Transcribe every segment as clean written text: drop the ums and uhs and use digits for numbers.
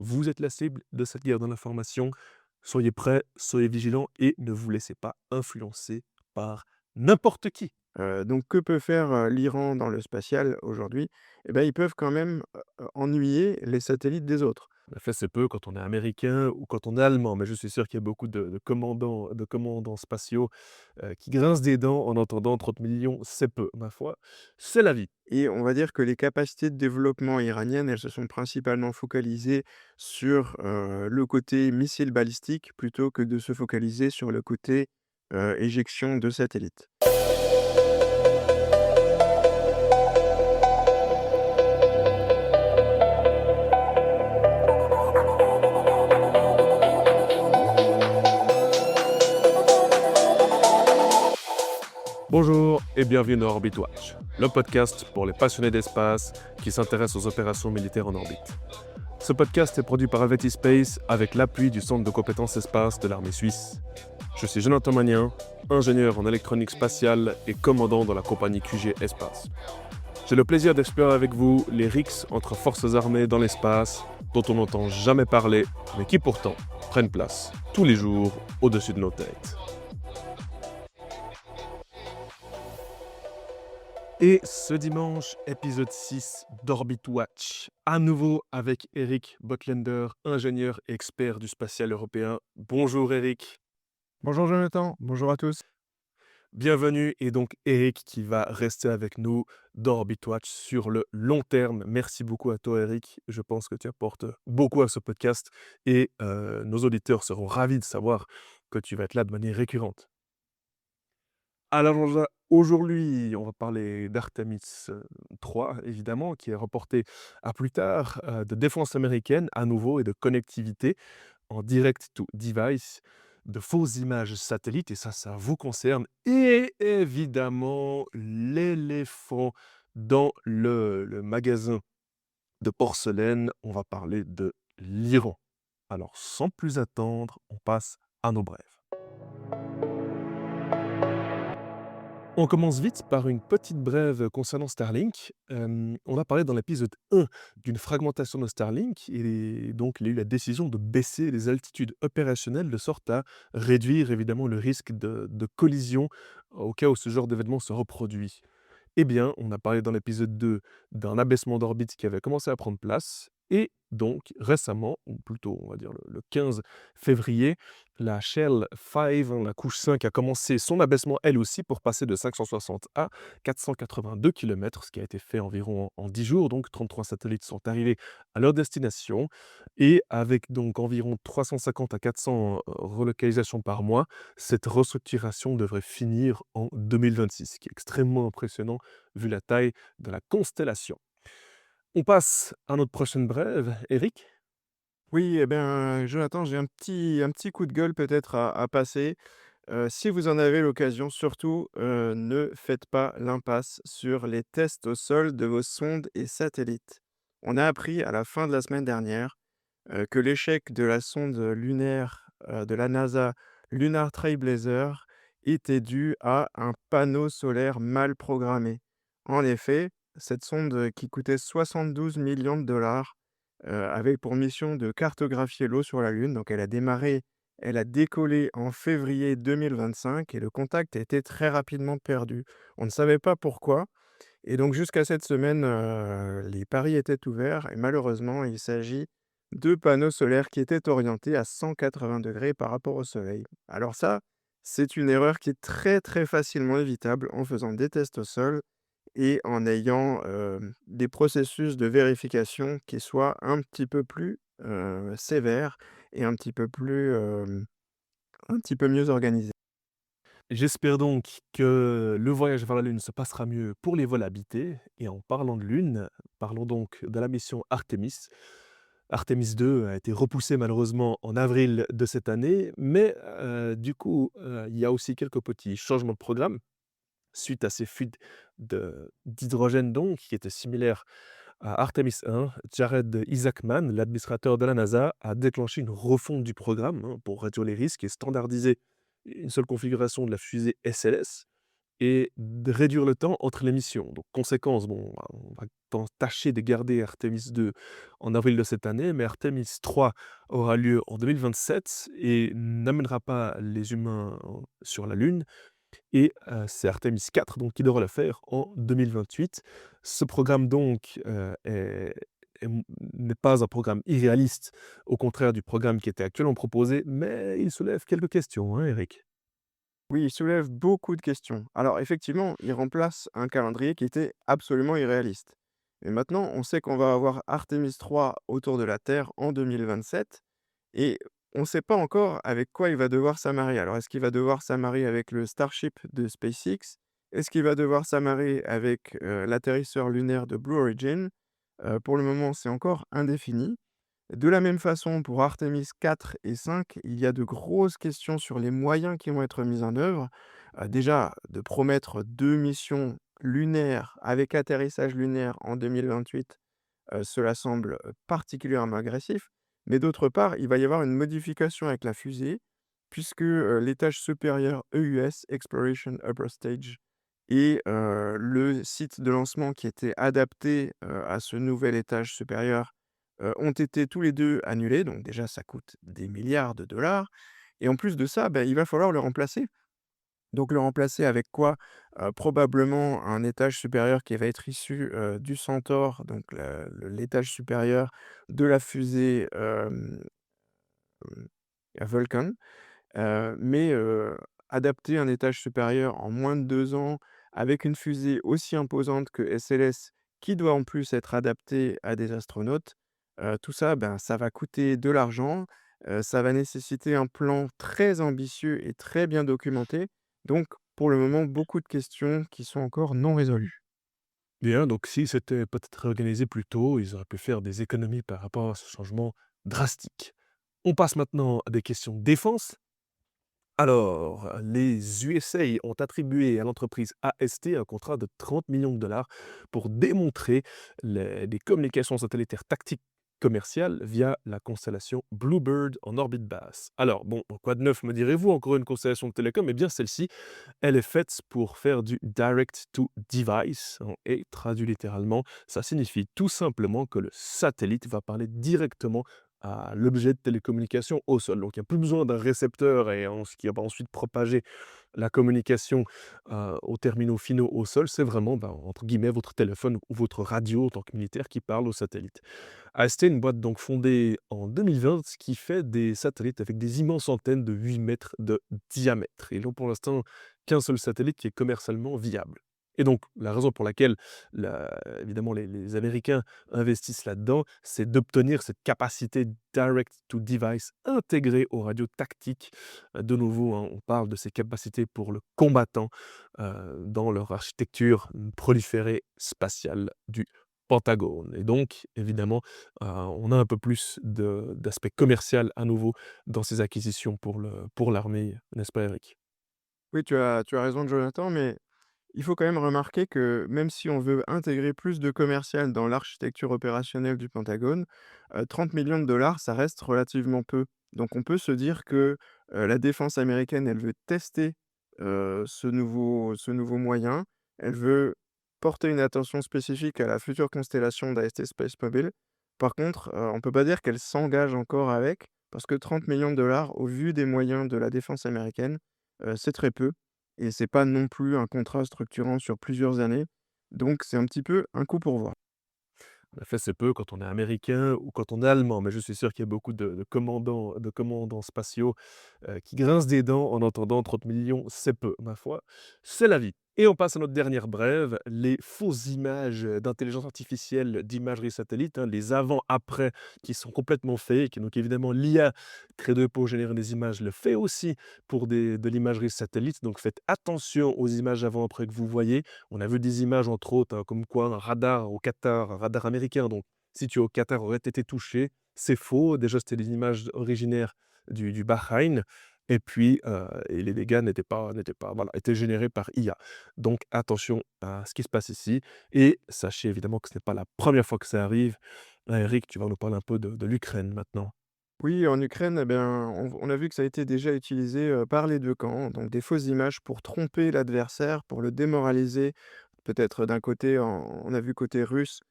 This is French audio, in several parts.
vous êtes la cible de cette guerre de l'information. Soyez prêts, soyez vigilants et ne vous laissez pas influencer par n'importe qui. Donc que peut faire, l'Iran dans le spatial aujourd'hui? Eh ben, ils peuvent quand même, ennuyer les satellites des autres. On a fait c'est peu quand on est américain ou quand on est allemand, mais je suis sûr qu'il y a beaucoup de commandants spatiaux, qui grincent des dents en entendant 30 millions, c'est peu, ma foi, c'est la vie. Et on va dire que les capacités de développement iraniennes, elles se sont principalement focalisées sur, le côté missile balistique plutôt que de se focaliser sur le côté, éjection de satellites. Bonjour et bienvenue dans Orbit Watch, le podcast pour les passionnés d'espace qui s'intéressent aux opérations militaires en orbite. Ce podcast est produit par Helveti Space avec l'appui du Centre de compétences espace de l'armée suisse. Je suis Jonathan Magnin, ingénieur en électronique spatiale et commandant dans la compagnie QG Espace. J'ai le plaisir d'explorer avec vous les rixes entre forces armées dans l'espace dont on n'entend jamais parler, mais qui pourtant prennent place tous les jours au-dessus de nos têtes. Et ce dimanche, épisode 6 d'Orbit Watch, à nouveau avec Eric Botlender, ingénieur et expert du spatial européen. Bonjour Eric. Bonjour Jonathan, bonjour à tous. Bienvenue et donc Eric qui va rester avec nous dans Orbit Watch sur le long terme. Merci beaucoup à toi Eric, je pense que tu apportes beaucoup à ce podcast et nos auditeurs seront ravis de savoir que tu vas être là de manière récurrente. Alors aujourd'hui, on va parler d'Artemis 3, évidemment, qui est reporté à plus tard, de défense américaine à nouveau et de connectivité en direct to device, de fausses images satellites et ça vous concerne et évidemment l'éléphant dans le magasin de porcelaine, on va parler de l'Iran. Alors sans plus attendre, on passe à nos brèves. On commence vite par une petite brève concernant Starlink. On a parlé dans l'épisode 1 d'une fragmentation de Starlink et donc il y a eu la décision de baisser les altitudes opérationnelles de sorte à réduire évidemment le risque de collision au cas où ce genre d'événement se reproduit. Eh bien, on a parlé dans l'épisode 2 d'un abaissement d'orbite qui avait commencé à prendre place et donc récemment, ou plutôt on va dire le 15 février, la Shell 5, la couche 5, a commencé son abaissement elle aussi pour passer de 560 à 482 km, ce qui a été fait environ en 10 jours. Donc 33 satellites sont arrivés à leur destination et avec donc environ 350 à 400 relocalisations par mois, cette restructuration devrait finir en 2026, ce qui est extrêmement impressionnant vu la taille de la constellation. On passe à notre prochaine brève, Eric. Oui, eh bien, Jonathan, j'ai un petit coup de gueule peut-être à passer. Si vous en avez l'occasion, surtout, ne faites pas l'impasse sur les tests au sol de vos sondes et satellites. On a appris à la fin de la semaine dernière, que l'échec de la sonde lunaire, de la NASA Lunar Trailblazer était dû à un panneau solaire mal programmé. En effet, cette sonde, qui coûtait 72 millions de dollars, avait pour mission de cartographier l'eau sur la Lune. Donc elle a décollé en février 2025 et le contact a été très rapidement perdu. On ne savait pas pourquoi et donc jusqu'à cette semaine, les paris étaient ouverts et malheureusement, il s'agit de panneaux solaires qui étaient orientés à 180 degrés par rapport au soleil. Alors ça, c'est une erreur qui est très, très facilement évitable en faisant des tests au sol et en ayant, des processus de vérification qui soient un petit peu plus, sévères et un petit peu mieux organisés. J'espère donc que le voyage vers la Lune se passera mieux pour les vols habités. Et en parlant de Lune, parlons donc de la mission Artemis. Artemis 2 a été repoussée malheureusement en avril de cette année, mais du coup, il y a aussi quelques petits changements de programme suite à ces fuites d'hydrogène donc, qui étaient similaires à Artemis 1. Jared Isaacman, l'administrateur de la NASA, a déclenché une refonte du programme pour réduire les risques et standardiser une seule configuration de la fusée SLS. et de réduire le temps entre les missions. Donc conséquence, bon, on va tâcher de garder Artemis 2 en avril de cette année, mais Artemis 3 aura lieu en 2027 et n'amènera pas les humains sur la Lune et c'est Artemis 4 donc qui devra le faire en 2028. Ce programme donc, n'est pas un programme irréaliste, au contraire du programme qui était actuellement proposé, mais il soulève quelques questions, hein, Eric? Oui, il soulève beaucoup de questions. Alors effectivement, il remplace un calendrier qui était absolument irréaliste. Et maintenant, on sait qu'on va avoir Artemis 3 autour de la Terre en 2027 et on ne sait pas encore avec quoi il va devoir s'amarrer. Alors est-ce qu'il va devoir s'amarrer avec le Starship de SpaceX? Est-ce qu'il va devoir s'amarrer avec l'atterrisseur lunaire de Blue Origin? Pour le moment, c'est encore indéfini. De la même façon, pour Artemis 4 et 5, il y a de grosses questions sur les moyens qui vont être mis en œuvre. Déjà, de promettre 2 missions lunaires avec atterrissage lunaire en 2028, cela semble, particulièrement agressif. Mais d'autre part, il va y avoir une modification avec la fusée puisque, l'étage supérieur EUS, Exploration Upper Stage et le site de lancement qui était adapté, à ce nouvel étage supérieur ont été tous les 2 annulés, donc déjà ça coûte des milliards de dollars et en plus de ça, il va falloir le remplacer. Donc le remplacer avec quoi? Probablement un étage supérieur qui va être issu, du Centaure, donc l'étage supérieur de la fusée, Vulcan. Mais adapter un étage supérieur en moins de 2 ans, avec une fusée aussi imposante que SLS, qui doit en plus être adaptée à des astronautes, tout ça, ça va coûter de l'argent, ça va nécessiter un plan très ambitieux et très bien documenté. Donc pour le moment, beaucoup de questions qui sont encore non résolues. Bien, donc si c'était peut-être organisé plus tôt, ils auraient pu faire des économies par rapport à ce changement drastique. On passe maintenant à des questions de défense. Alors, les USA ont attribué à l'entreprise AST un contrat de 30 millions de dollars pour démontrer des communications satellitaires tactiques commerciales via la constellation Bluebird en orbite basse. Alors, bon, quoi de neuf me direz-vous? Encore une constellation de télécom? Eh bien, celle-ci, elle est faite pour faire du direct to device, hein, et traduit littéralement, ça signifie tout simplement que le satellite va parler directement à l'objet de télécommunication au sol. Donc il n'y a plus besoin d'un récepteur et ce qui va ensuite propager la communication aux terminaux finaux au sol. C'est vraiment, entre guillemets, votre téléphone ou votre radio en tant que militaire qui parle au satellite. AST, une boîte donc fondée en 2020 qui fait des satellites avec des immenses antennes de 8 mètres de diamètre. Ils n'ont pour l'instant qu'un seul satellite qui est commercialement viable. Et donc, la raison pour laquelle, évidemment, les Américains investissent là-dedans, c'est d'obtenir cette capacité direct to device intégrée aux radios tactiques. De nouveau, hein, on parle de ces capacités pour le combattant dans leur architecture proliférée spatiale du Pentagone. Et donc, évidemment, on a un peu plus d'aspect commercial à nouveau dans ces acquisitions pour l'armée, n'est-ce pas, Eric? Oui, tu as raison Jonathan, mais il faut quand même remarquer que même si on veut intégrer plus de commercial dans l'architecture opérationnelle du Pentagone, 30 millions de dollars, ça reste relativement peu. Donc on peut se dire que, la défense américaine, elle veut tester, ce nouveau moyen. Elle veut porter une attention spécifique à la future constellation d'AST SpaceMobile. Par contre, on ne peut pas dire qu'elle s'engage encore avec, parce que 30 millions de dollars, au vu des moyens de la défense américaine, c'est très peu. Et c'est pas non plus un contrat structurant sur plusieurs années, donc c'est un petit peu un coup pour voir. En effet, c'est peu quand on est américain ou quand on est allemand, mais je suis sûr qu'il y a beaucoup de commandants spatiaux, qui grincent des dents en entendant 30 millions, c'est peu, ma foi, c'est la vie. Et on passe à notre dernière brève, les fausses images, d'intelligence artificielle, d'imagerie satellite, hein, les avant-après qui sont complètement fake. Donc évidemment, l'IA crée de pour générer des images, le fait aussi pour de l'imagerie satellite, donc faites attention aux images avant-après que vous voyez. On a vu des images entre autres, hein, comme quoi un radar au Qatar, un radar américain donc situé au Qatar aurait été touché. C'est faux, déjà c'était des images originaires du Bahreïn et puis, et les dégâts n'étaient pas voilà, étaient générés par IA. Donc attention à ce qui se passe ici et sachez évidemment que ce n'est pas la première fois que ça arrive. Là, Eric, tu vas nous parler un peu de l'Ukraine maintenant. Oui, en Ukraine, eh bien, on a vu que ça a été déjà utilisé, par les 2 camps, donc des fausses images pour tromper l'adversaire, pour le démoraliser. Peut-être d'un côté, on a vu côté russe,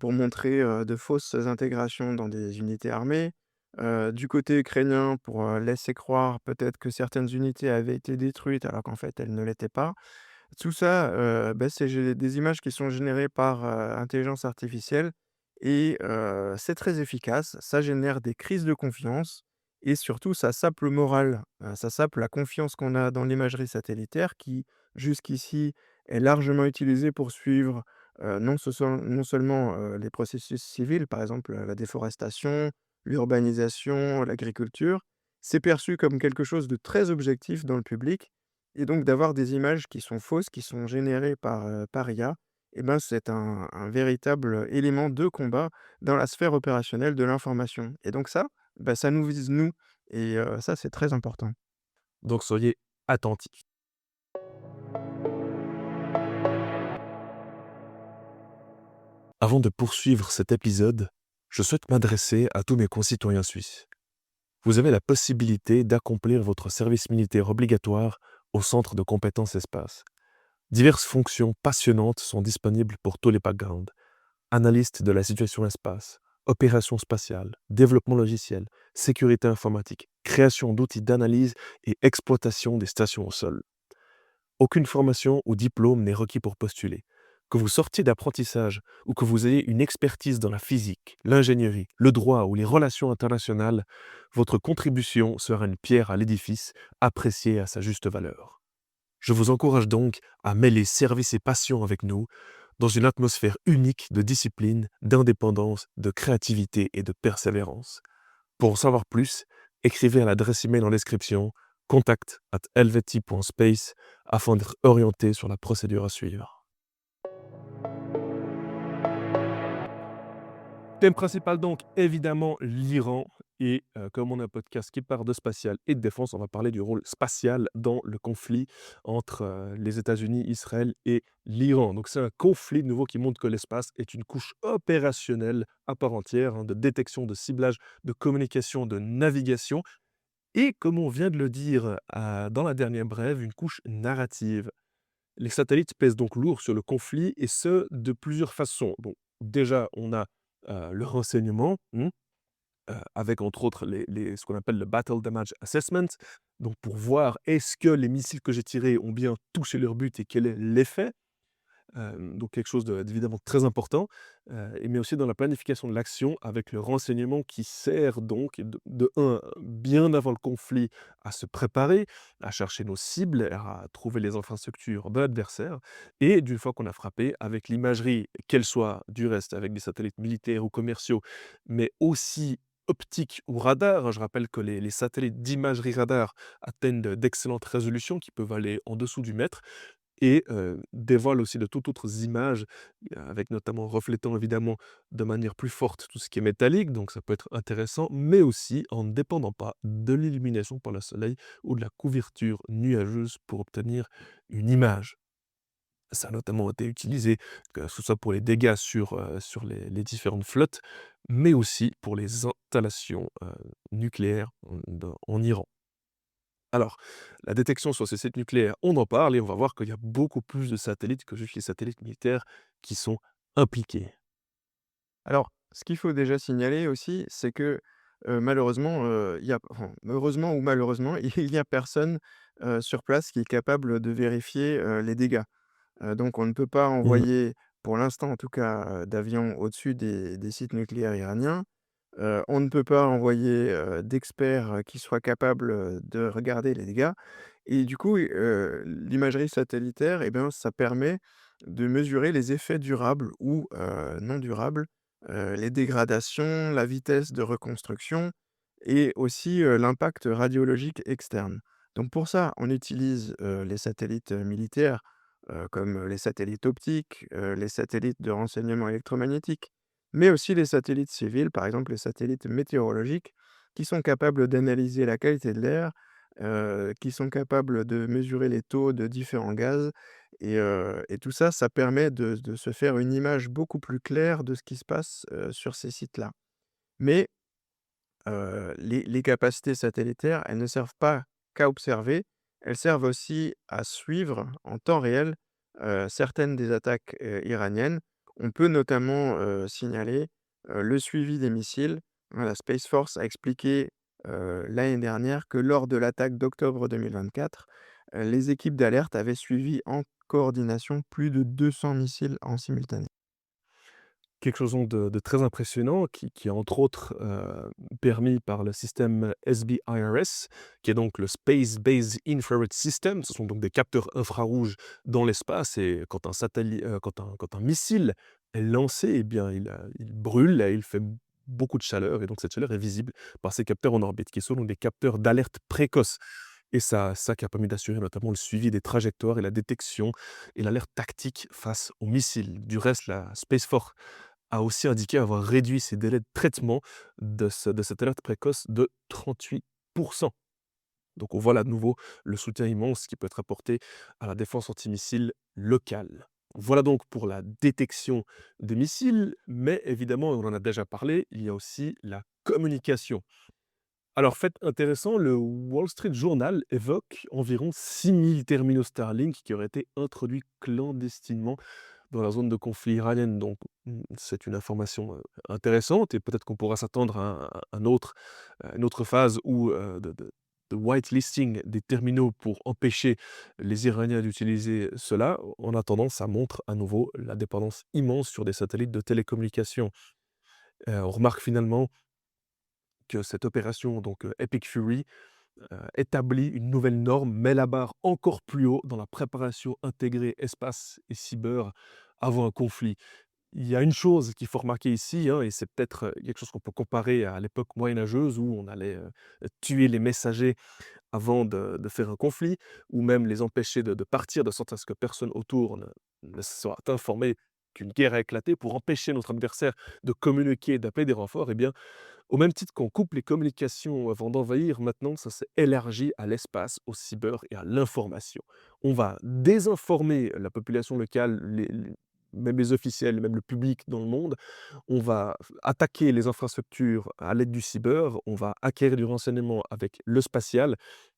pour montrer, de fausses intégrations dans des unités armées. Du côté ukrainien, pour, laisser croire peut-être que certaines unités avaient été détruites alors qu'en fait elles ne l'étaient pas. Tout ça, c'est des images qui sont générées par, intelligence artificielle et c'est très efficace. Ça génère des crises de confiance et surtout ça sape le moral, ça sape la confiance qu'on a dans l'imagerie satellitaire qui, jusqu'ici, est largement utilisée pour suivre, non seulement, les processus civils, par exemple, la déforestation, l'urbanisation, l'agriculture. C'est perçu comme quelque chose de très objectif dans le public et donc d'avoir des images qui sont fausses, qui sont générées par IA, et ben, c'est un véritable élément de combat dans la sphère opérationnelle de l'information et donc ça, bah, ça nous vise nous et ça, c'est très important. Donc soyez attentifs. Avant de poursuivre cet épisode, je souhaite m'adresser à tous mes concitoyens suisses. Vous avez la possibilité d'accomplir votre service militaire obligatoire au Centre de compétences espace. Diverses fonctions passionnantes sont disponibles pour tous les backgrounds. Analyste de la situation espace, opération spatiale, développement logiciel, sécurité informatique, création d'outils d'analyse et exploitation des stations au sol. Aucune formation ou diplôme n'est requis pour postuler. Que vous sortiez d'apprentissage ou que vous ayez une expertise dans la physique, l'ingénierie, le droit ou les relations internationales, votre contribution sera une pierre à l'édifice, appréciée à sa juste valeur. Je vous encourage donc à mêler service et passion avec nous dans une atmosphère unique de discipline, d'indépendance, de créativité et de persévérance. Pour en savoir plus, écrivez à l'adresse email en description contact@helveti.space afin d'être orienté sur la procédure à suivre. Thème principal donc, évidemment, l'Iran et comme on a un podcast qui part de spatial et de défense, on va parler du rôle spatial dans le conflit entre, les États-Unis, Israël et l'Iran. Donc c'est un conflit de nouveau qui montre que l'espace est une couche opérationnelle à part entière, hein, de détection, de ciblage, de communication, de navigation et comme on vient de le dire, dans la dernière brève, une couche narrative. Les satellites pèsent donc lourd sur le conflit et ce, de plusieurs façons. Bon, déjà, on a, le renseignement, avec entre autres ce qu'on appelle le Battle Damage Assessment, donc pour voir est-ce que les missiles que j'ai tirés ont bien touché leur but et quel est l'effet? Donc quelque chose d'évidemment très important, mais aussi dans la planification de l'action avec le renseignement qui sert donc de 1, bien avant le conflit, à se préparer, à chercher nos cibles, à trouver les infrastructures de l'adversaire et d'une fois qu'on a frappé, avec l'imagerie, qu'elle soit du reste avec des satellites militaires ou commerciaux, mais aussi optiques ou radars, hein. Je rappelle que les satellites d'imagerie radar atteignent d'excellentes résolutions qui peuvent aller en dessous du mètre et dévoile aussi de toutes autres images, avec notamment reflétant évidemment de manière plus forte tout ce qui est métallique, donc ça peut être intéressant, mais aussi en ne dépendant pas de l'illumination par le soleil ou de la couverture nuageuse pour obtenir une image. Ça a notamment été utilisé, que ce soit pour les dégâts sur les différentes flottes, mais aussi pour les installations, nucléaires en Iran. Alors, la détection sur ces sites nucléaires, on en parle et on va voir qu'il y a beaucoup plus de satellites que juste les satellites militaires qui sont impliqués. Alors, ce qu'il faut déjà signaler aussi, c'est que, malheureusement, il y a enfin, heureusement ou malheureusement, il y a personne, sur place qui est capable de vérifier, les dégâts. Donc on ne peut pas Mmh. envoyer, pour l'instant en tout cas, d'avions au-dessus des sites nucléaires iraniens. On ne peut pas envoyer, d'experts, qui soient capables, de regarder les dégâts et du coup, l'imagerie satellitaire et ben, ça permet de mesurer les effets durables ou, non durables, les dégradations, la vitesse de reconstruction et aussi, l'impact radiologique externe. Donc pour ça, on utilise, les satellites, militaires, comme les satellites optiques, les satellites de renseignement électromagnétique, mais aussi les satellites civils, par exemple les satellites météorologiques, qui sont capables d'analyser la qualité de l'air, qui sont capables de mesurer les taux de différents gaz et tout ça, ça permet de se faire une image beaucoup plus claire de ce qui se passe, sur ces sites-là. Mais les capacités satellitaires, elles ne servent pas qu'à observer, elles servent aussi à suivre en temps réel, certaines des attaques, iraniennes. On peut notamment, signaler, le suivi des missiles. Hein, la Space Force a expliqué, l'année dernière que lors de l'attaque d'octobre 2024, les équipes d'alerte avaient suivi en coordination plus de 200 missiles en simultané. Quelque chose donc de très impressionnant qui est entre autres, permis par le système SBIRS, qui est donc le Space Based Infrared System. Ce sont donc des capteurs infrarouges dans l'espace et quand un missile est lancé et bien il brûle et il fait beaucoup de chaleur et donc cette chaleur est visible par ces capteurs en orbite qui sont donc des capteurs d'alerte précoce et ça qui a permis d'assurer notamment le suivi des trajectoires et la détection et l'alerte tactique face aux missiles. Du reste, la Space Force a aussi indiqué avoir réduit ses délais de traitement de cette alerte précoce de 38. Donc on voit là de nouveau le soutien immense qui peut être apporté à la défense antimissile locale. Voilà donc pour la détection des missiles, mais évidemment, on en a déjà parlé, il y a aussi la communication. Alors, fait intéressant, le Wall Street Journal évoque environ 6000 terminaux Starlink qui auraient été introduits clandestinement dans la zone de conflit iranienne. Donc, c'est une information intéressante et peut-être qu'on pourra s'attendre à une autre phase où, de whitelisting des terminaux pour empêcher les Iraniens d'utiliser cela. En attendant, ça montre à nouveau la dépendance immense sur des satellites de télécommunications. On remarque finalement que cette opération, donc Epic Fury, établit une nouvelle norme, met la barre encore plus haut dans la préparation intégrée espace et cyber avant un conflit. Il y a une chose qu'il faut remarquer ici, hein, et c'est peut-être quelque chose qu'on peut comparer à l'époque moyenâgeuse où on allait tuer les messagers avant de faire un conflit, ou même les empêcher de partir, de sorte à ce que personne autour ne soit informé qu'une guerre a éclaté pour empêcher notre adversaire de communiquer, d'appeler des renforts. Eh bien, au même titre qu'on coupe les communications avant d'envahir, maintenant ça s'est élargi à l'espace, au cyber et à l'information. On va désinformer la population locale, même les officiels, même le public dans le monde. On va attaquer les infrastructures à l'aide du cyber, on va acquérir du renseignement avec le spatial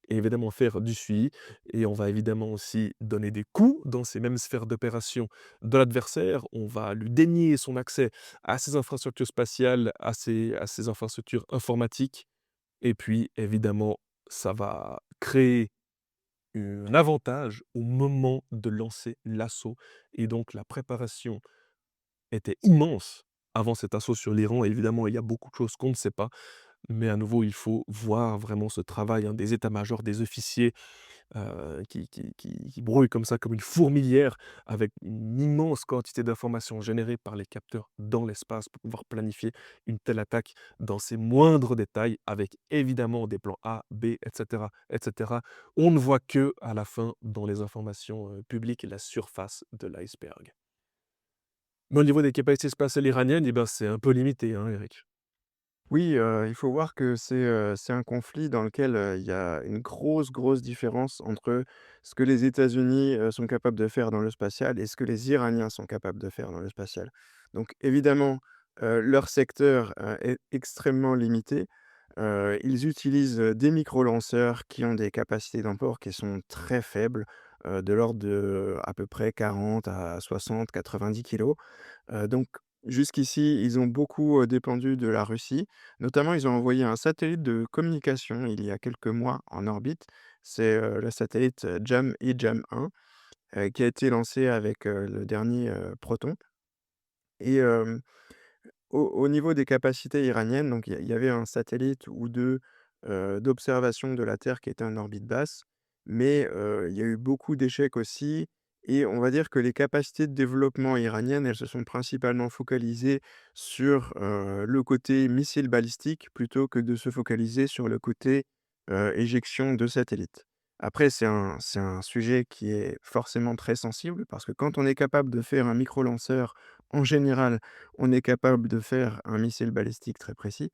et évidemment faire du suivi. Et on va évidemment aussi donner des coups dans ces mêmes sphères d'opération de l'adversaire. On va lui dénier son accès à ces infrastructures spatiales, à ces infrastructures informatiques. Et puis, évidemment, ça va créer un avantage au moment de lancer l'assaut. Et donc, la préparation était immense avant cet assaut sur l'Iran. Évidemment, il y a beaucoup de choses qu'on ne sait pas. Mais à nouveau, il faut voir vraiment ce travail hein, des états-majors, des officiers qui brouillent comme ça, comme une fourmilière, avec une immense quantité d'informations générées par les capteurs dans l'espace pour pouvoir planifier une telle attaque dans ses moindres détails, avec évidemment des plans A, B, etc., etc. On ne voit que à la fin dans les informations publiques la surface de l'iceberg. Mais au niveau des capacités spatiales iraniennes, eh ben, c'est un peu limité, hein, Eric. Oui, il faut voir que c'est un conflit dans lequel, il y a une grosse, grosse différence entre ce que les États-Unis, sont capables de faire dans le spatial et ce que les Iraniens sont capables de faire dans le spatial. Donc évidemment, leur secteur, est extrêmement limité. Ils utilisent, des micro-lanceurs qui ont des capacités d'emport qui sont très faibles, de l'ordre de à peu près 40 à 60-90 kilogrammes. Donc jusqu'ici, ils ont beaucoup, dépendu de la Russie. Notamment, ils ont envoyé un satellite de communication il y a quelques mois en orbite. C'est, le satellite, JAM-1, qui a été lancé avec, le dernier, Proton et au niveau des capacités iraniennes, donc il y avait un satellite ou 2 d'observation de la Terre qui était en orbite basse, mais il y a eu beaucoup d'échecs aussi et on va dire que les capacités de développement iraniennes, elles se sont principalement focalisées sur, le côté missile balistique plutôt que de se focaliser sur le côté, éjection de satellites. Après c'est un sujet qui est forcément très sensible parce que quand on est capable de faire un micro-lanceur, en général, on est capable de faire un missile balistique très précis,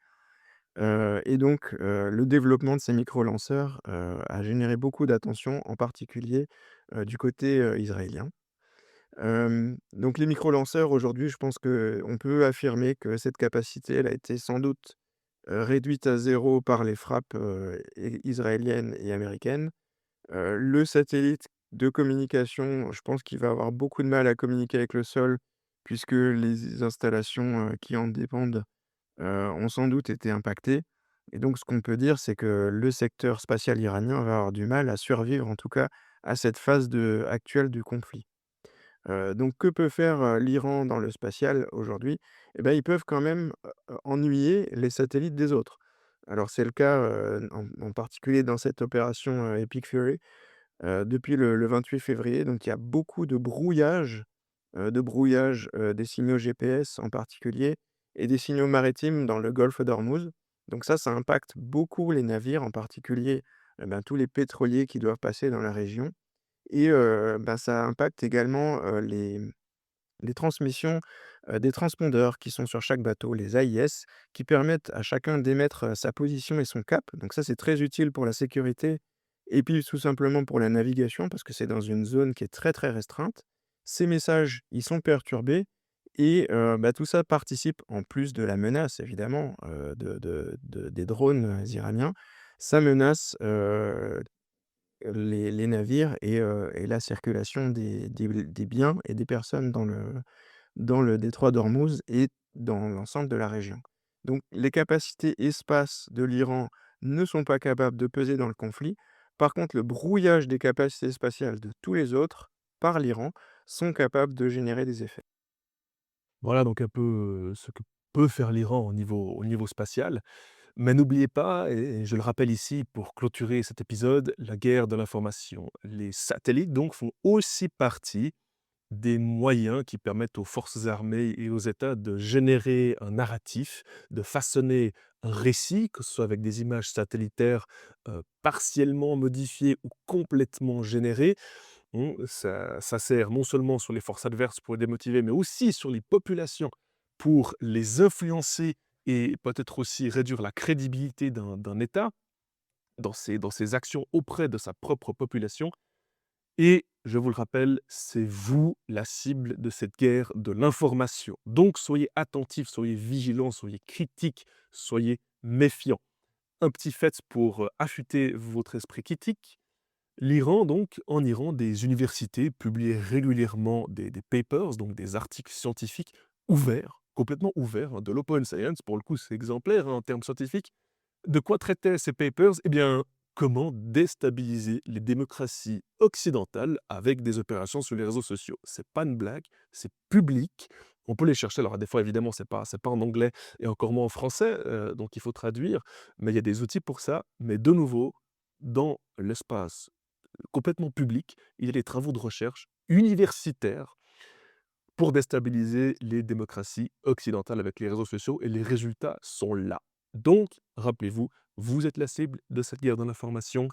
et donc le développement de ces micro-lanceurs, a généré beaucoup d'attention, en particulier, du côté, israélien. Donc les micro-lanceurs aujourd'hui, je pense qu'on peut affirmer que cette capacité, elle a été sans doute, réduite à zéro par les frappes, israéliennes et américaines. Le satellite de communication, je pense qu'il va avoir beaucoup de mal à communiquer avec le sol, puisque les installations, qui en dépendent, ont sans doute été impactées et donc ce qu'on peut dire, c'est que le secteur spatial iranien va avoir du mal à survivre, en tout cas, à cette phase actuelle du conflit. Donc que peut faire, l'Iran dans le spatial aujourd'hui? Eh ben, ils peuvent quand même, ennuyer les satellites des autres. Alors c'est le cas, en particulier dans cette opération, Epic Fury, depuis le 28 février. Donc il y a beaucoup de brouillage, des signaux GPS en particulier et des signaux maritimes dans le golfe d'Ormuz. Donc ça impacte beaucoup les navires, en particulier, ben, tous les pétroliers qui doivent passer dans la région et bah, ça impacte également, les transmissions, des transpondeurs qui sont sur chaque bateau, les AIS, qui permettent à chacun d'émettre, sa position et son cap. Donc ça, c'est très utile pour la sécurité et puis tout simplement pour la navigation parce que c'est dans une zone qui est très, très restreinte. Ces messages, ils sont perturbés et bah, tout ça participe, en plus de la menace évidemment, des drones, iraniens, ça menace, les navires et la circulation des biens et des personnes dans le détroit d'Ormuz et dans l'ensemble de la région. Donc les capacités espace de l'Iran ne sont pas capables de peser dans le conflit. Par contre, le brouillage des capacités spatiales de tous les autres, par l'Iran, sont capables de générer des effets. Voilà donc un peu, ce que peut faire l'Iran au niveau spatial. Mais n'oubliez pas, et je le rappelle ici pour clôturer cet épisode, la guerre de l'information. Les satellites donc font aussi partie des moyens qui permettent aux forces armées et aux États de générer un narratif, de façonner un récit, que ce soit avec des images satellitaires, partiellement modifiées ou complètement générées. Ça sert non seulement sur les forces adverses pour les démotiver, mais aussi sur les populations pour les influencer et peut-être aussi réduire la crédibilité d'un État dans ses actions auprès de sa propre population. Et je vous le rappelle, c'est vous la cible de cette guerre de l'information. Donc soyez attentifs, soyez vigilants, soyez critiques, soyez méfiants. Un petit fait pour affûter votre esprit critique. L'Iran, donc, en Iran, des universités publient régulièrement des papers, donc des articles scientifiques ouverts, complètement ouverts, hein, de l'open science, pour le coup c'est exemplaire hein, en termes scientifiques. De quoi traitaient ces papers? Eh bien, comment déstabiliser les démocraties occidentales avec des opérations sur les réseaux sociaux. C'est pas une blague, c'est public. On peut les chercher. Alors, des fois, évidemment, c'est pas en anglais et encore moins en français, donc il faut traduire, mais il y a des outils pour ça. Mais de nouveau, dans l'espace complètement public, il y a des travaux de recherche universitaires pour déstabiliser les démocraties occidentales avec les réseaux sociaux et les résultats sont là. Donc, rappelez-vous, vous êtes la cible de cette guerre de l'information.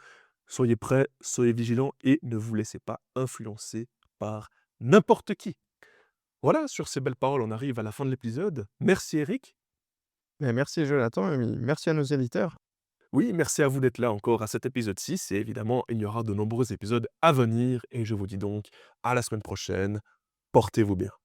Soyez prêts, soyez vigilants et ne vous laissez pas influencer par n'importe qui. Voilà, sur ces belles paroles, on arrive à la fin de l'épisode. Merci Eric. Beh, merci Jonathan et merci à nos éditeurs. Oui, merci à vous d'être là encore à cet épisode 6 et évidemment, il y aura de nombreux épisodes à venir et je vous dis donc à la semaine prochaine. Portez-vous bien.